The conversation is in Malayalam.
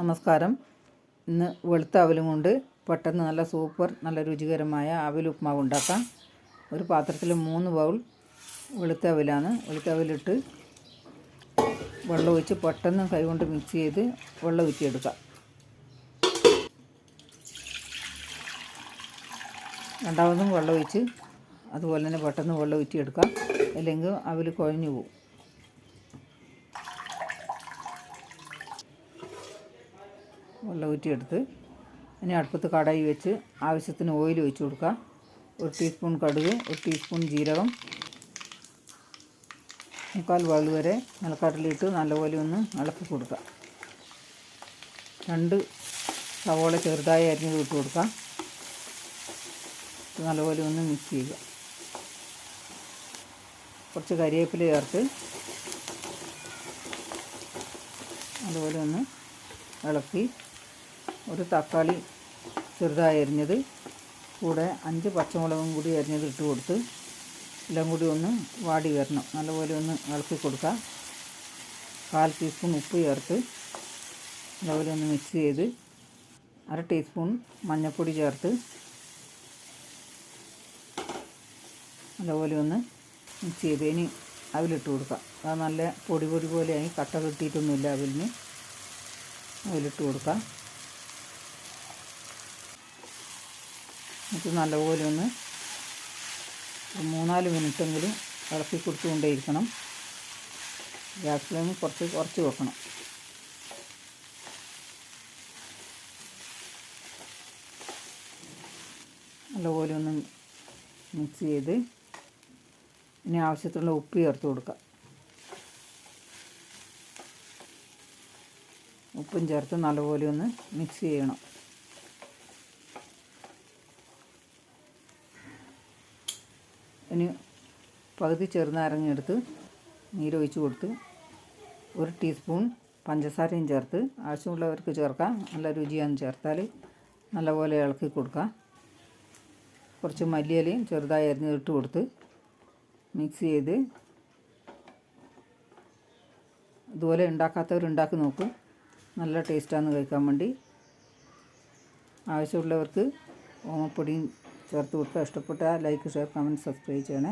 നമസ്കാരം. ഇന്ന് വെളുത്ത അവലും കൊണ്ട് പെട്ടെന്ന് നല്ല സൂപ്പർ നല്ല രുചികരമായ അവൽ ഉപ്മാവ് ഉണ്ടാക്കാം. ഒരു പാത്രത്തിൽ 3 ബൗൾ വെളുത്ത അവലാണ്. വെളുത്ത അവലിട്ട് വെള്ളം ഒഴിച്ച് പെട്ടെന്ന് കൈകൊണ്ട് മിക്സ് ചെയ്ത് വെള്ളം ഊറ്റിയെടുക്കാം. രണ്ടാമതും വെള്ളം ഒഴിച്ച് അതുപോലെ തന്നെ പെട്ടെന്ന് വെള്ളം ഊറ്റിയെടുക്കാം, അല്ലെങ്കിൽ അവൽ കുഴഞ്ഞു പോകും. വെള്ളം ഊറ്റിയെടുത്ത് ഇനി അടുപ്പത്ത് കടായി വെച്ച് ആവശ്യത്തിന് ഓയിൽ ഒഴിച്ച് കൊടുക്കുക. 1 ടീസ്പൂൺ കടുക്, 1 ടീസ്പൂൺ ജീരകം, 3/4 ബൗൾ വരെ നിലക്കടലയിട്ട് നല്ലപോലെ ഒന്ന് ഇളക്കി കൊടുക്കുക. 2 സവോള ചെറുതായി അരിഞ്ഞത് ഇട്ട് കൊടുക്കുക. നല്ലപോലെ ഒന്ന് മിക്സ് ചെയ്യുക. കുറച്ച് കരിവേപ്പില ചേർത്ത് അതുപോലെ ഒന്ന് ഇളക്കി ഒരു തക്കാളി ചെറുതായി അരിഞ്ഞത് കൂടെ 5 പച്ചമുളകും കൂടി അരിഞ്ഞത് ഇട്ട് കൊടുത്ത് എല്ലാം കൂടി ഒന്ന് വാടി വരണം. നല്ലപോലെ ഒന്ന് ഇളക്കി കൊടുക്കുക. 1/4 ടീസ്പൂൺ ഉപ്പ് ചേർത്ത് നല്ലപോലെ ഒന്ന് മിക്സ് ചെയ്ത് 1/2 ടീസ്പൂൺ മഞ്ഞൾപ്പൊടി ചേർത്ത് നല്ലപോലെ ഒന്ന് മിക്സ് ചെയ്ത് ഇനി അവലിട്ട് കൊടുക്കുക. അത് നല്ല പൊടി പോലെയായി, കട്ട കിട്ടിയിട്ടൊന്നുമില്ല അവലിന്. അതിലിട്ട് കൊടുക്കാം. എന്നിട്ട് നല്ലപോലെ ഒന്ന് 3-4 മിനിറ്റെങ്കിലും ഇളക്കി കൊടുത്തുകൊണ്ടേയിരിക്കണം. ഗ്യാസ് ഫ്ലെയിം കുറച്ച് വെക്കണം. നല്ലപോലെ ഒന്ന് മിക്സ് ചെയ്ത് ഇനി ആവശ്യത്തിനുള്ള ഉപ്പ് ചേർത്ത് കൊടുക്കാം. ഉപ്പും ചേർത്ത് നല്ലപോലെ ഒന്ന് മിക്സ് ചെയ്യണം. ഇനി പകുതി ചെറുനാരങ്ങ എടുത്ത് നീരൊഴിച്ച് കൊടുത്ത് 1 ടീസ്പൂൺ പഞ്ചസാരയും ചേർത്ത് ആവശ്യമുള്ളവർക്ക് ചേർക്കാം. നല്ല രുചിയാണ് ചേർത്താൽ. നല്ലപോലെ ഇളക്കി കൊടുക്കാം. കുറച്ച് മല്ലിയിലയും ചെറുതായി അരിഞ്ഞിട്ട് കൊടുത്ത് മിക്സ് ചെയ്ത് ഇതുപോലെ ഉണ്ടാക്കാത്തവർ ഉണ്ടാക്കി നോക്കും. നല്ല ടേസ്റ്റാണ് കഴിക്കാൻ വേണ്ടി. ആവശ്യമുള്ളവർക്ക് ഓമപ്പൊടിയും ചേർത്ത് കൊടുക്കുക. ഇഷ്ടപ്പെട്ടാൽ ലൈക്ക്, ഷെയർ, കമൻറ്റ്, സബ്സ്ക്രൈബ് ചെയ്യണേ.